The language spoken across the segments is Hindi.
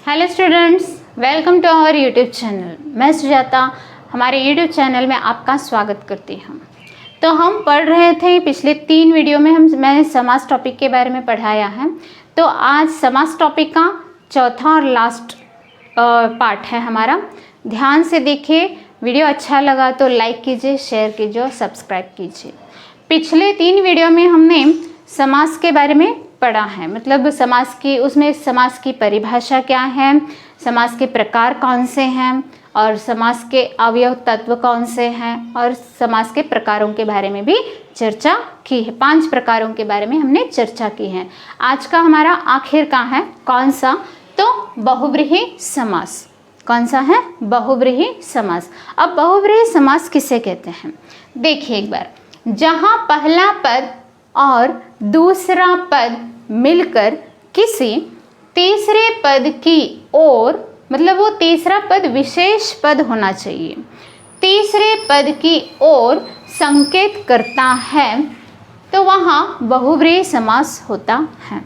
Hello students, welcome to our YouTube channel. मैं सुजाता हमारे यूट्यूब चैनल में आपका स्वागत करती हूँ। तो हम पढ़ रहे थे पिछले 3 वीडियो में मैंने समास टॉपिक के बारे में पढ़ाया है। तो आज समास टॉपिक का चौथा और लास्ट पार्ट है हमारा। ध्यान से देखिए, वीडियो अच्छा लगा तो लाइक कीजिए, शेयर कीजिए और सब्सक्राइब कीजिए। पिछले 3 वीडियो में हमने समास के बारे में पढ़ा है, मतलब समास की परिभाषा क्या है, समास के प्रकार कौन से हैं और समास के अवयव तत्व कौन से हैं, और समास के प्रकारों के बारे में भी चर्चा की है। 5 प्रकारों के बारे में हमने चर्चा की है। आज का हमारा आखिर का है कौन सा, तो बहुव्रीहि समास। कौन सा है? बहुव्रीहि समास। अब बहुव्रीहि समास किसे कहते हैं? देखिए एक बार, जहाँ पहला पद और दूसरा पद मिलकर किसी तीसरे पद की ओर, मतलब वो तीसरा पद विशेष पद होना चाहिए, तीसरे पद की ओर संकेत करता है, तो वहाँ बहुव्रीहि समास होता है।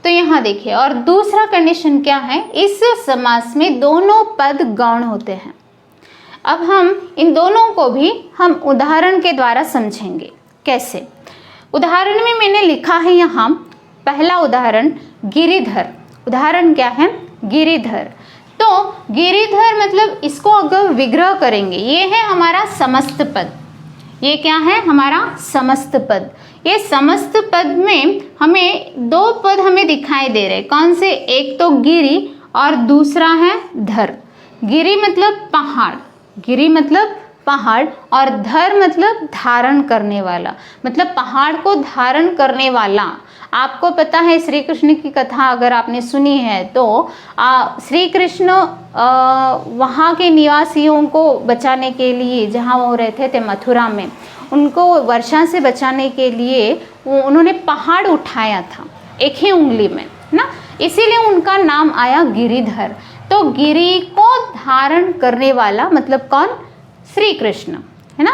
तो यहाँ देखिए, और दूसरा कंडीशन क्या है, इस समास में दोनों पद गौण होते हैं। अब हम इन दोनों को भी हम उदाहरण के द्वारा समझेंगे। कैसे? उदाहरण में मैंने लिखा है यहाँ पहला उदाहरण गिरिधर। उदाहरण क्या है? गिरिधर। तो गिरिधर मतलब इसको अगर विग्रह करेंगे, ये है हमारा समस्त पद। ये क्या है? हमारा समस्त पद। ये समस्त पद में हमें 2 पद हमें दिखाई दे रहे। कौन से? एक तो गिरि और दूसरा है धर। गिरि मतलब पहाड़, गिरि मतलब पहाड़, और धर मतलब धारण करने वाला, मतलब पहाड़ को धारण करने वाला। आपको पता है श्री कृष्ण की कथा अगर आपने सुनी है तो श्री कृष्ण वहाँ के निवासियों को बचाने के लिए, जहाँ वो रहते थे मथुरा में, उनको वर्षा से बचाने के लिए उन्होंने पहाड़ उठाया था एक ही उंगली में, ना, इसीलिए उनका नाम आया गिरिधर। तो गिरि को धारण करने वाला मतलब कौन? श्री कृष्ण, है ना।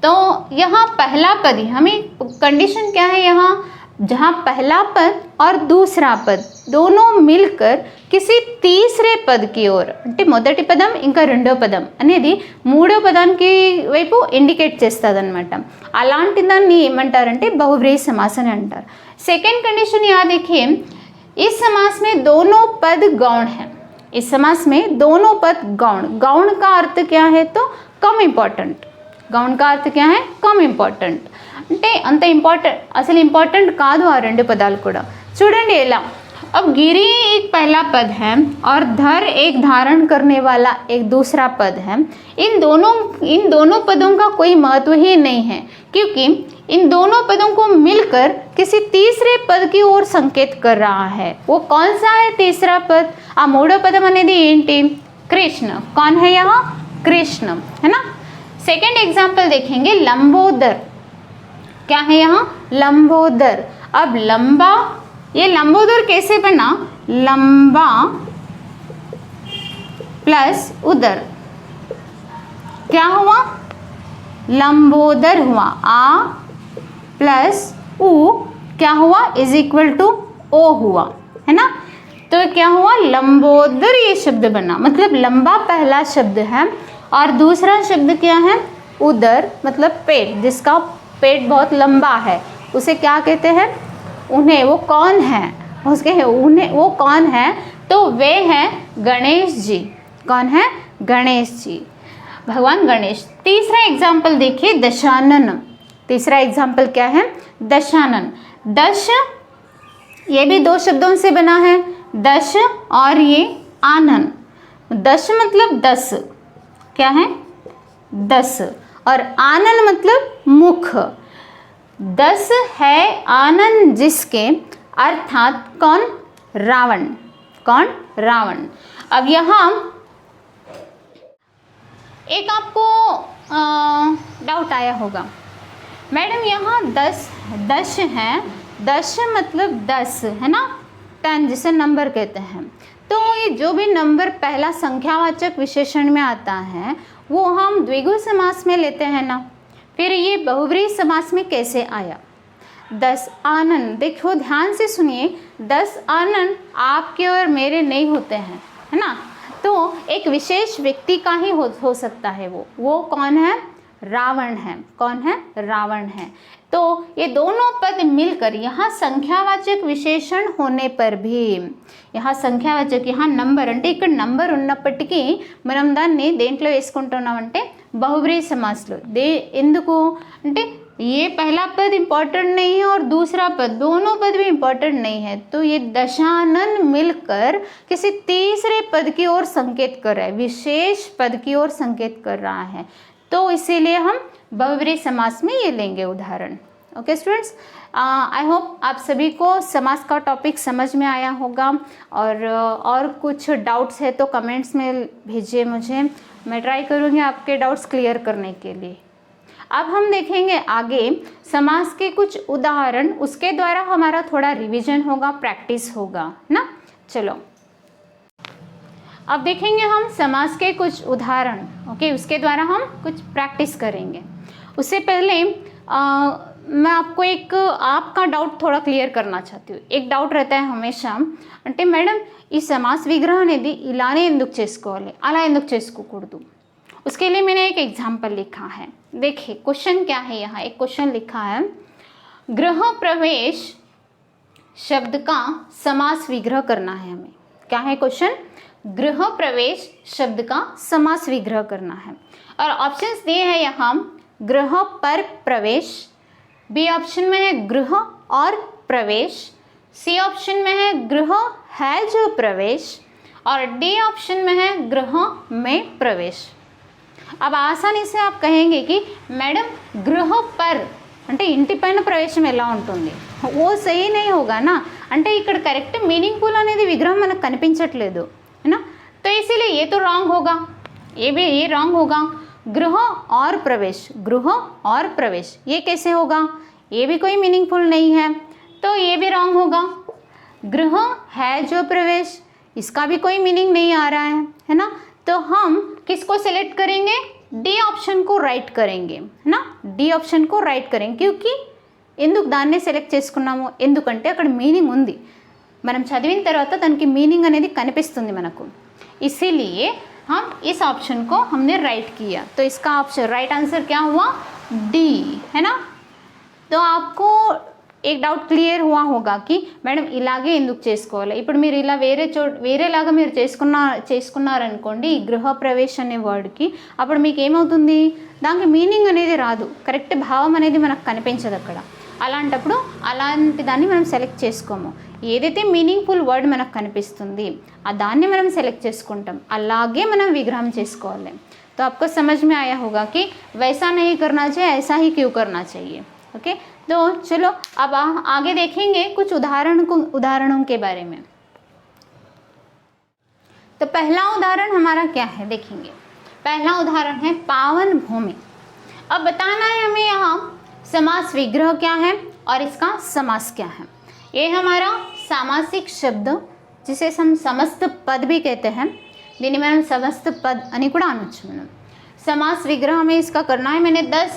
तो यहाँ पहला पद ही हमें कंडीशन क्या है, यहाँ जहाँ पहला पद और दूसरा पद दोनों मिलकर किसी तीसरे पद की ओर, అంటే మొదటి పదం ఇంకా రెండో పదం అనేది మూడో పదానికి వైపు ఇండికేట్ చేస్తుందన్నమాట। అలాంటి దాన్ని ఏమంటారంటే बहुव्रीहि समास అని అంటారు। सेकंड कंडीशन यहाँ देखिए, इस समास में दोनों पद गौण हैं। इस समास में दोनों पद गौण। गौण का अर्थ क्या है? तो कम इंपॉर्टेंट। गौण का अर्थ क्या है? कम इंपॉर्टेंट, అంటే అంత అసలు ఇంపార్టెంట్ కాదు ఆ 2 పదాలు కూడా। చూడండి ఎలా। अब गिरि एक पहला पद है और धर एक धारण करने वाला एक दूसरा पद है। इन दोनों पदों का कोई महत्व ही नहीं है, क्योंकि इन दोनों पदों को मिलकर किसी तीसरे पद की ओर संकेत कर रहा है। वो कौन सा है तीसरा पद? आ मूडो पदम अनेदी ఏంటి? कृष्ण। कौन है यहाँ? कृष्ण, है ना। सेकेंड एग्जाम्पल देखेंगे, लंबोदर। क्या है यहाँ? लंबोदर। अब लंबा, ये लंबोदर कैसे बना? लंबा प्लस उदर, क्या हुआ? लंबोदर हुआ। आ प्लस उ क्या हुआ? इज इक्वल टू ओ हुआ, है ना। तो क्या हुआ? लंबोदर ये शब्द बना, मतलब लंबा पहला शब्द है और दूसरा शब्द क्या है? उदर, मतलब पेट, जिसका पेट बहुत लंबा है, उसे क्या कहते हैं? उन्हें। वो कौन है? उन्हें वो कौन है? तो वे हैं गणेश जी। कौन है? गणेश जी, भगवान गणेश। तीसरा एग्जाम्पल देखिए, दशानन। तीसरा एग्जाम्पल क्या है? दशानन। दश, ये भी 2 शब्दों से बना है, दश और ये आनन। दश मतलब 10, क्या है? 10, और आनन मतलब मुख। 10 है आनन जिसके, अर्थात कौन? रावण। कौन? रावण। अब यहाँ एक आपको डाउट आया होगा, मैडम यहाँ 10 है, 10 मतलब 10, है ना, 10 जिसे नंबर कहते हैं। तो ये जो भी नंबर पहला संख्यावाचक विशेषण में आता है वो हम द्विगु समास में लेते हैं ना, फिर ये बहुव्रीहि समास में कैसे आया? 10 आनन, देखो ध्यान से सुनिए, 10 आनन आपके और मेरे नहीं होते हैं, है ना। तो एक विशेष व्यक्ति का ही हो सकता है वो कौन है? रावण है। कौन है? रावण है। तो ये दोनों पद मिलकर यहाँ संख्यावाचक विशेषण होने पर भी, यहाँ సంఖ్యావాచక यहाँ నంబర్ అంటే ఇక్కడ నంబర్ ఉన్నప్పటికీ మనం దాన్ని దేంట్లో వేసుకుంటున్నామంటే बहुव्रीहि समासలో ఎందుకు అంటే ये पहला पद इम्पॉर्टेंट नहीं है और दूसरा पद, दोनों पद भी इम्पॉर्टेंट नहीं है, तो ये दशानन मिलकर किसी तीसरे पद की ओर संकेत कर रहा है, विशेष पद की ओर संकेत कर रहा है। तो इसीलिए हम बहुव्रीहि समास में ये लेंगे उदाहरण। ओके स्टूडेंट्स, आई होप आप सभी को समास का टॉपिक समझ में आया होगा, और कुछ डाउट्स है तो कमेंट्स में भेजिए मुझे, मैं ट्राई करूँगी आपके डाउट्स क्लियर करने के लिए। अब हम देखेंगे आगे समास के कुछ उदाहरण, उसके द्वारा हमारा थोड़ा रिवीजन होगा, प्रैक्टिस होगा ना। चलो अब देखेंगे हम समास के कुछ उदाहरण, ओके, उसके द्वारा हम कुछ प्रैक्टिस करेंगे। उससे पहले मैं आपको एक आपका डाउट थोड़ा क्लियर करना चाहती हूँ। एक डाउट रहता है हमेशा, అంటే మేడం ఈ సమాస్ విగ్రహం అనేది ఇలానే ఎందుకు చేసుకోవాలి, అలా ఎందుకు చేసుకోకూడదు। उसके लिए मैंने एक एग्जाम्पल लिखा है, देखिए क्वेश्चन क्या है। यहाँ एक क्वेश्चन लिखा है, गृह प्रवेश शब्द का समास विग्रह करना है हमें। क्या है क्वेश्चन? गृह प्रवेश शब्द का समास विग्रह करना है, और ऑप्शंस दिए हैं यहाँ, गृह पर प्रवेश, बी ऑप्शन में है गृह और प्रवेश, सी ऑप्शन में है गृह है जो प्रवेश, और डी ऑप्शन में है गृह में प्रवेश। अब आसानी से आप कहेंगे कि मैडम गृह पर అంటే ఇంటి పైన ప్రవేశం ఎలా ఉంటుంది, ఓ సही नहीं होगा ना, అంటే ఇక్కడ కరెక్ట్ మీనింగ్ఫుల్ అనేది విగ్రహం మనకు కనిపించట్లేదు, है ना। तो इसीलिए ये तो रॉन्ग होगा, ये रॉन्ग होगा। गृह और प्रवेश, गृह और प्रवेश ये कैसे होगा, ये भी कोई मीनिंगफुल नहीं है, तो ये भी रॉन्ग होगा। गृह है जो प्रवेश, इसका भी कोई मीनिंग नहीं आ रहा है ना। तो हम किसको सेलेक्ट करेंगे? डी ऑप्शन को राइट करेंगे, है ना, डी ऑप्शन को राइट करेंगे। क्योंकि ఎందుకు దాన్నే సెలెక్ట్ చేసుకున్నాము, ఎందుకంటే అక్కడ మీనింగ్ ఉంది, మనం చదివిన తర్వాత దానికి మీనింగ్ అనేది కనిపిస్తుంది మనకు, इसीलिए हम इस ऑप्शन को हमने राइट किया। तो इसका ऑप्शन राइट आंसर क्या हुआ? डी, है ना। तो आपको एक डाउट क्लियर हुआ होगा कि మేడం ఇలాగే ఎందుకు చేసుకోవాలి, ఇప్పుడు మీరు ఇలా వేరేలాగా మీరు చేసుకున్నారనుకోండి ఈ గృహ ప్రవేశ్ అనే వర్డ్కి, అప్పుడు మీకు ఏమవుతుంది, దానికి మీనింగ్ అనేది రాదు, కరెక్ట్ భావం అనేది మనకు కనిపించదు అక్కడ। అలాంటప్పుడు అలాంటి దాన్ని మనం సెలెక్ట్ చేసుకోము, ఏదైతే మీనింగ్ఫుల్ వర్డ్ మనకు కనిపిస్తుంది ఆ దాన్ని మనం సెలెక్ట్ చేసుకుంటాం, అలాగే మనం విగ్రహం చేసుకోవాలి। तो आपको समझ में आया होगा कि वैसा नहीं करना चाहिए, ऐसा ही क्यों करना चाहिए। ओके, तो चलो अब आगे देखेंगे कुछ उदाहरणों के बारे में। तो पहला उदाहरण हमारा क्या है देखेंगे, पहला उदाहरण है पावन भूमि। अब बताना है हमें यहाँ समास विग्रह क्या है और इसका समास क्या है। ये हमारा सामासिक शब्द जिसे हम समस्त पद भी कहते हैं, దీన్ని మనం సమస్త పద్ అని కూడా అనొచ్చు మనం। समास विग्रह में इसका करना है, मैंने 9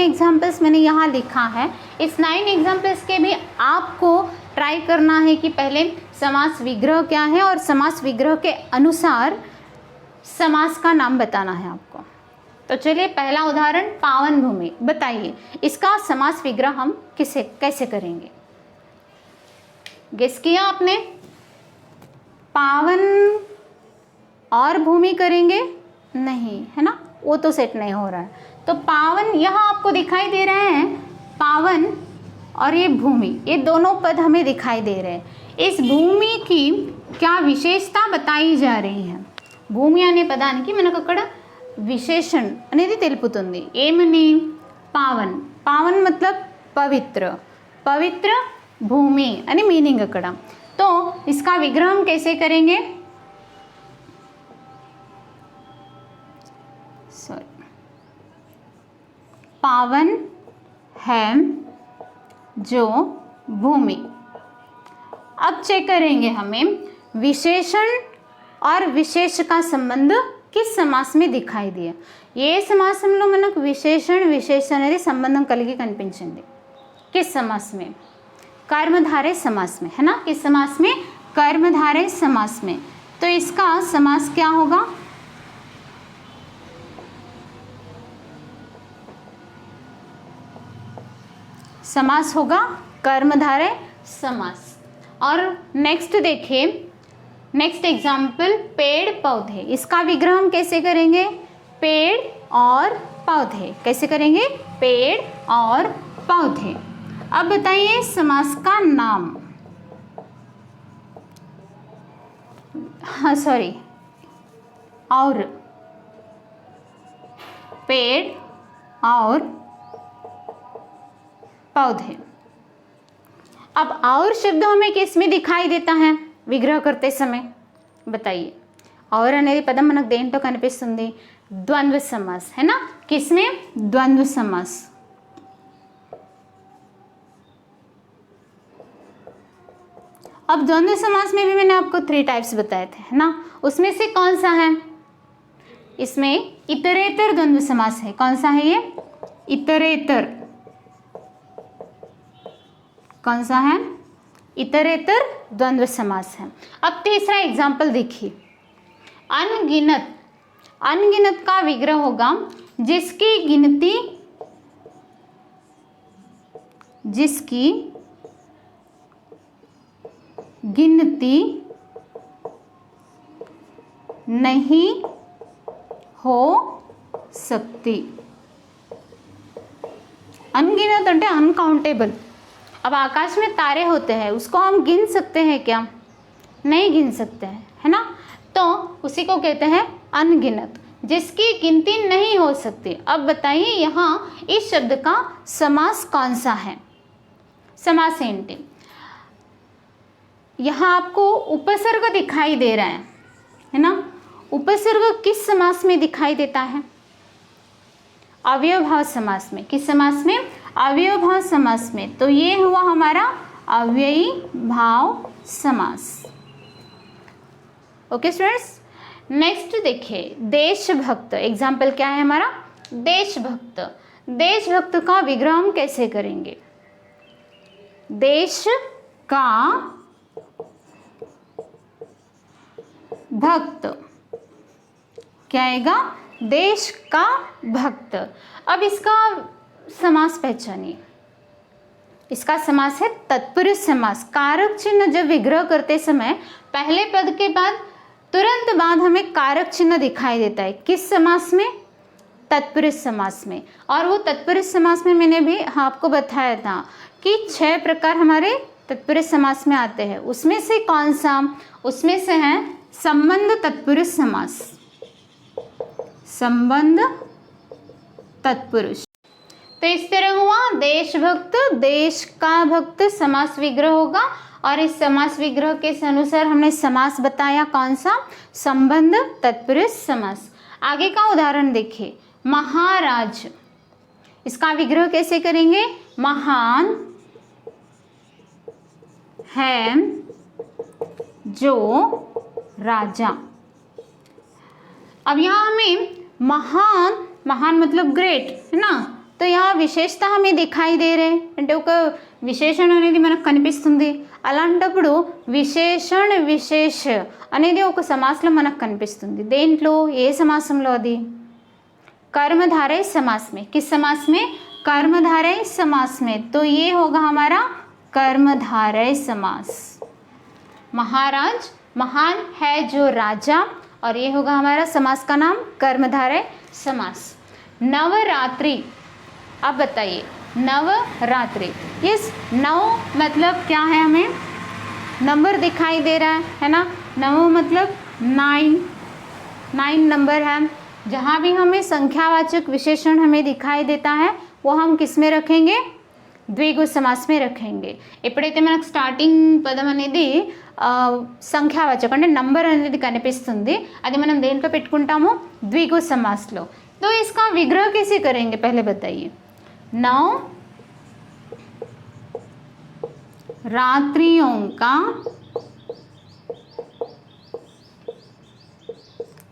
एग्जाम्पल्स मैंने यहाँ लिखा है। इस 9 एग्जाम्पल्स के भी आपको ट्राई करना है कि पहले समास विग्रह क्या है और समास विग्रह के अनुसार समास का नाम बताना है आपको। तो चलिए पहला उदाहरण पावन भूमि, बताइए इसका समास विग्रह हम कैसे करेंगे। गेस किया आपने? पावन और भूमि करेंगे नहीं, है ना, वो तो सेट नहीं हो रहा है। तो पावन यहाँ आपको दिखाई दे रहे हैं, पावन और ये भूमि, ये दोनों पद हमें दिखाई दे रहे हैं। इस भूमि की क्या विशेषता बताई जा रही है? భూమి అనే పదానికి మనకు అక్కడ విశేషణ అనేది తెలుపుతుంది, ఏమని? పావన్, పావన్ मतलब पवित्र, पवित्र भूमि అని मीनिंग अక్కడ। तो इसका विग्रह हम कैसे करेंगे? पावन है जो भूमि। अब चेक करेंगे हमें विशेषण और विशेष का संबंध किस समास में दिखाई दिया। ఏ సమాసంలో మనకు విశేషణ విశేష అనేది సంబంధం కలిగి కనిపించింది, किस समास में? कर्मधारय समास में, है ना। किस समास में? कर्मधारय समास में। तो इसका समास क्या होगा? समास होगा कर्मधारय समास। और नेक्स्ट देखिए, नेक्स्ट एग्जाम्पल पेड़ पौधे। इसका विग्रह हम कैसे करेंगे? पेड़ और पौधे। कैसे करेंगे? पेड़ और पौधे। अब बताइए समास का नाम। हाँ सॉरी, और पेड़ और पौधे। अब और शब्द हमें किस में दिखाई देता है विग्रह करते समय? बताइए। और అనేది పదం మనకు దేంట్లో కనిపిస్తుంది? ద్వంద్వ समास, है ना। किसमें? द्वंद्व समास। अब द्वंद्व समास में भी मैंने आपको 3 टाइप्स बताए थे, है ना। उसमें से कौन सा है? इसमें इतरेतर द्वंद्व समास है। कौन सा है ये? इतरेतर। कौन सा है? इतरेतर द्वंद्व समास है। अब तीसरा एग्जाम्पल देखिए, अनगिनत। अनगिनत का विग्रह होगा जिसकी गिनती नहीं हो सकती। अनगिनत అంటే अनकाउंटेबल। अब आकाश में तारे होते हैं, उसको हम गिन सकते हैं क्या? नहीं गिन सकते हैं, है ना। तो उसी को कहते हैं अनगिनत, जिसकी गिनती नहीं हो सकती। अब बताइए यहाँ इस शब्द का समास कौन सा है? समास एंटी। यहाँ आपको उपसर्ग दिखाई दे रहा है ना। उपसर्ग किस समास में दिखाई देता है? अव्ययभाव समास में। किस समास में? अव्ययभाव समास में। तो ये हुआ हमारा अव्ययी भाव समास। ओके स्टूडेंट्स, नेक्स्ट देखिए देशभक्त। एग्जाम्पल क्या है हमारा? देशभक्त। देशभक्त का विग्रह हम कैसे करेंगे? देश का भक्त। क्या आएगा? देश का भक्त। अब इसका समास पहचानिए। इसका समास है तत्पुरुष समास। कारक चिन्ह जब विग्रह करते समय पहले पद के बाद तुरंत बाद हमें कारक चिन्ह दिखाई देता है। किस समास में? तत्पुरुष समास में। और वो तत्पुरुष समास में मैंने भी आपको बताया था कि 6 प्रकार हमारे तत्पुरुष समास में आते हैं। उसमें से कौन सा? उसमें से है संबंध तत्पुरुष समास। संबंध तत्पुरुष। तो इस तरह हुआ देशभक्त, देश का भक्त समास विग्रह होगा। और इस समास विग्रह के अनुसार हमने समास बताया कौन सा? संबंध तत्पुरुष समास। आगे का उदाहरण देखिए, महाराज। इसका विग्रह कैसे करेंगे? महान है जो राजा। अब यहाँ हमें महान, महान मतलब ग्रेट, है ना। तो यहाँ విశేషత हमें दिखाई दे रहे అంటే ఒక విశేషణ అనేది మనకు కనిపిస్తుంది. అలాంటప్పుడు విశేషణ విశేష అనేది ఒక సమాసంలో మనకు కనిపిస్తుంది. దేంట్లో? ఏ సమాసంలో అది? कर्मधारय समास में। किस समास में? कर्मधारय समास में। तो ये होगा हमारा कर्मधारय समास। महाराज, महान है जो राजा, और ये होगा हमारा समास का नाम कर्मधारय समास। नवरात्रि। अब बताइए नवरात्रि। इस नव मतलब क्या है? हमें नंबर दिखाई दे रहा है ना। नव मतलब 9 नंबर है। जहाँ भी हमें संख्यावाचक विशेषण हमें दिखाई देता है वो हम किस में रखेंगे? द्विगु समास में रखेंगे। ఎప్పుడైతే మనకు స్టార్టింగ్ పదం అనేది సంఖ్యావాచక అంటే నంబర్ అనేది కనిపిస్తుంది, అది మనం దేంట్లో పెట్టుకుంటాము? द्विगु समासలో। तो इसका विग्रह कैसे करेंगे पहले बताइए। 9 रात्रियों का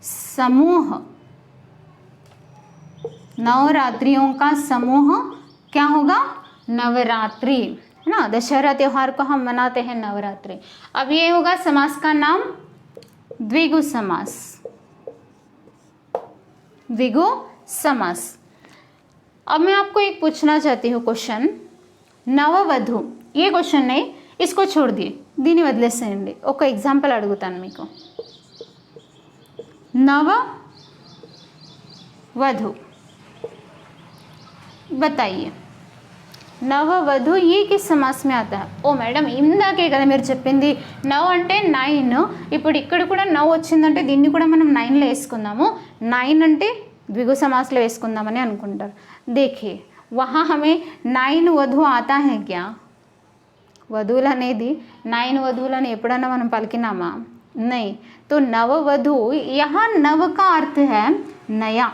समूह। 9 रात्रियों का समूह क्या होगा? नवरात्रि, है ना। दशहरा त्यौहार को हम मनाते हैं नवरात्रि। अब ये होगा समास का नाम द्विगु समास, द्विगु समास। अब मैं आपको एक पूछना चाहती हूँ क्वेश्चन, నవవధు, ये क्वेश्चन नहीं, इसको छोड़ दिए, దీన్ని వదిలేసేయండి। ఒక ఎగ్జాంపుల్ అడుగుతాను మీకు, नववधु, बताइए నవవధు ये किस समास में आता है? ఓ మేడం ఇందాకే కదా మీరు చెప్పింది నవ్ అంటే 9, ఇప్పుడు ఇక్కడ కూడా నవ్ వచ్చిందంటే దీన్ని కూడా మనం 9లో వేసుకుందాము, 9 అంటే द्विगु समासలో వేసుకుందామని అనుకుంటారు। देखिए वहाँ हमें 9 వధు आता है क्या? వధువులు అనేది 9 వధువులను ఎప్పుడన్నా మనం పలికినామా? नहीं। तो नववधु, यहाँ नव का अर्थ है नया,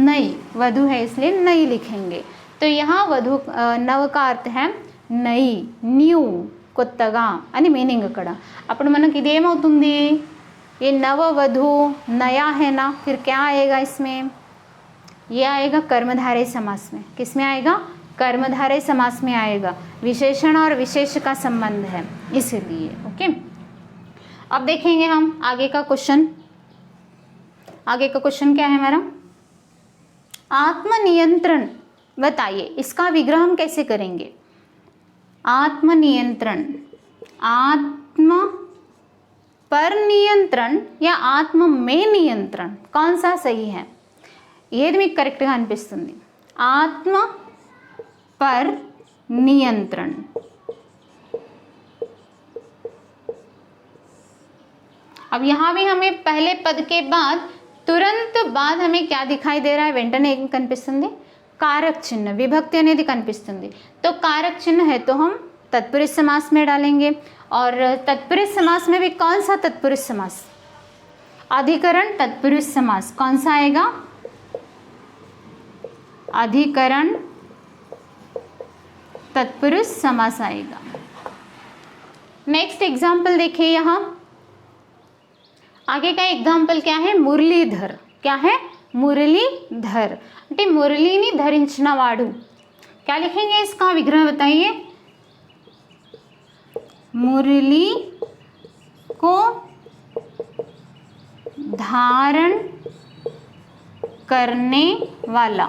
नई, वधु है इसलिए नई लिखेंगे। तो यहाँ वधु नव का अर्थ है नई, न्यू, కొత్తగా అని మీనింగ్ అక్కడ। అప్పుడు మనకి ఇది ఏమవుతుంది? ये नववधु नया है ना, फिर क्या आएगा इसमें? ये आएगा कर्मधारय समास में। किस में आएगा? कर्मधारय समास में आएगा। विशेषण और विशेष का संबंध है इसीलिए। ओके, अब देखेंगे हम आगे का क्वेश्चन। आगे का क्वेश्चन क्या है हमारा? आत्मनियंत्रण, बताइए इसका विग्रह हम कैसे करेंगे? आत्मनियंत्रण, आत्म पर नियंत्रण या आत्म में नियंत्रण, कौन सा सही है? ఏది మీకు కరెక్ట్గా అనిపిస్తుంది? ఆత్మ पर नियंत्रण। अब यहाँ भी हमें पहले पद के बाद तुरंत बाद हमें क्या दिखाई दे रहा है? వెంటనే ఏం కనిపిస్తుంది? कारक चिन्ह, विभक्ति అనేది కనిపిస్తుంది। तो कारक चिन्ह है तो हम तत्पुरुष समास में डालेंगे। और तत्पुरुष समास में भी कौन सा तत्पुरुष समास? अधिकरण तत्पुरुष समास। कौन सा आएगा? अधिकरण तत्पुरुष समास आएगा। नेक्स्ट एग्जाम्पल देखिए, यहाँ आगे का एग्जाम्पल क्या है? मुरलीधर। क्या है? मुरलीधर అంటే మురళిని ధరించిన వాడు। क्या लिखेंगे इसका विग्रह बताइए? मुरली को धारण करने वाला।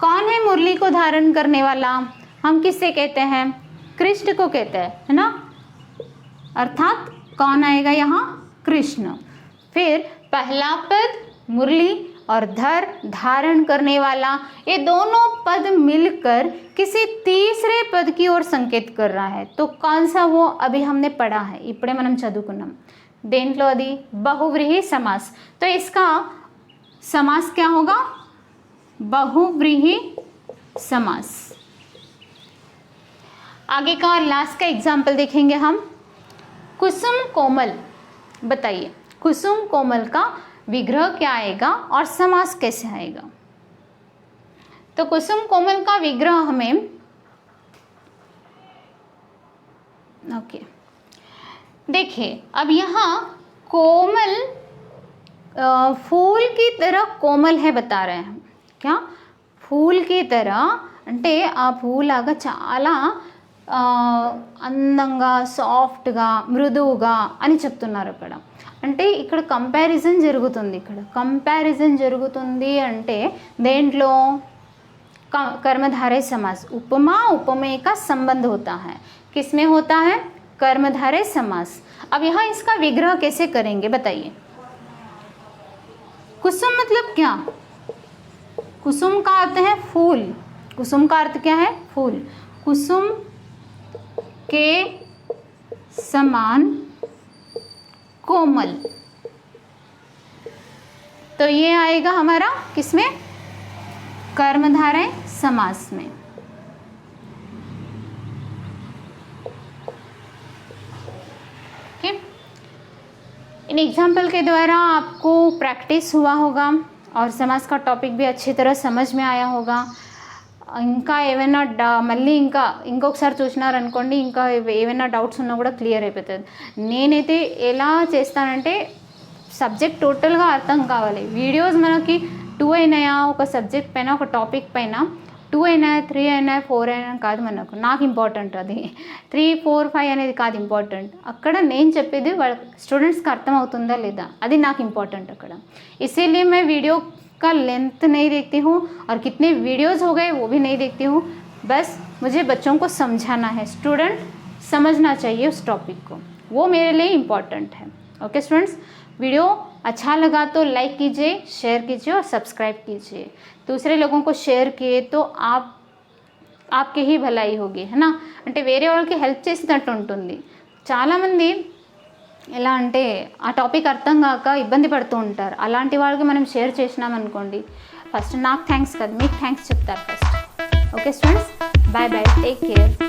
कौन है मुरली को धारण करने वाला? हम किससे कहते हैं? कृष्ण को कहते हैं, है ना। अर्थात कौन आएगा यहाँ? कृष्ण। फिर पहला पद मुरली और धर, धारण करने वाला, ये दोनों पद मिलकर किसी तीसरे पद की ओर संकेत कर रहा है। तो कौन सा वो अभी हमने पढ़ा है, इपड़े మనం చదువుకున్నాం దేంట్లో, అది बहुव्रीहि समास। तो इसका समास क्या होगा? बहुव्रीहि समास। आगे का लास्ट का एग्जाम्पल देखेंगे हम, कुसुम कोमल। बताइए कुसुम कोमल का विग्रह क्या आएगा और समास कैसे आएगा? तो कुसुम कोमल का विग्रह हमें, ओके देखिए, अब यहाँ कोमल फूल की तरह कोमल है बता रहे हैं हम। क्या? फूल की तरह అంటే ఆ పూలాగా చాలా అందంగా, సాఫ్ట్గా, మృదువుగా అని చెప్తున్నారు అక్కడ। అంటే ఇక్కడ కంపారిజన్ జరుగుతుంది, ఇక్కడ కంపారిజన్ జరుగుతుంది అంటే దేంట్లో? कर्मधारय समास। उपमा उपमेय का संबंध होता है, किसमें होता है? कर्मधारय समास। अब यहाँ इसका विग्रह कैसे करेंगे बताइए? कुसुम मतलब क्या? कुसुम का अर्थ है फूल। कुसुम का अर्थ क्या है? फूल। कुसुम के समान कोमल, तो ये आएगा हमारा किसमें? कर्मधारय समास में। इन एग्जाम्पल के द्वारा आपको प्रैक्टिस हुआ होगा और समास का टॉपिक भी अच्छी तरह समझ में आया होगा। ఇంకా ఏమైనా మళ్ళీ ఇంకొకసారి చూసినారనుకోండి, ఇంకా ఏమైనా డౌట్స్ ఉన్నా కూడా క్లియర్ అయిపోతుంది. నేనైతే ఎలా చేస్తానంటే సబ్జెక్ట్ టోటల్గా అర్థం కావాలి. వీడియోస్ మనకి 2 అయినాయా ఒక సబ్జెక్ట్ పైన ఒక టాపిక్ పైన 2 అయినా 3 అయినా 4 అయినా కాదు మనకు, నాకు ఇంపార్టెంట్ అది 3, 4, 5 అనేది కాదు ఇంపార్టెంట్. అక్కడ నేను చెప్పేది వాళ్ళ స్టూडेंट्స్కి అర్థమవుతుందా లేదా అది నాకు ఇంపార్టెంట్ అక్కడ. इसीलिए मैं वीडियो का लेंथ नहीं देखती हूँ और कितने वीडियोज़ हो गए वो भी नहीं देखती हूँ. बस मुझे बच्चों को समझाना है, स्टूडेंट समझना चाहिए उस टॉपिक को, वो मेरे लिए इम्पॉर्टेंट है. ओके स्टूडेंट्स, वीडियो अच्छा लगा तो लाइक कीजिए, शेयर कीजिए और सब्सक्राइब कीजिए. दूसरे लोगों को शेयर किए तो आपके ही भलाई होगी है ना. అంటే వేరే వాళ్ళకి హెల్ప్ చేసినట్టు ఉంటుంది. చాలామంది ఎలా అంటే ఆ టాపిక్ అర్థం కాక ఇబ్బంది పడుతూ ఉంటారు. అలాంటి వాళ్ళకి మనం షేర్ చేసినామనుకోండి, ఫస్ట్ నాకు థ్యాంక్స్ కాదు మీకు థ్యాంక్స్ చెప్తారు first. Okay students, bye bye, take care.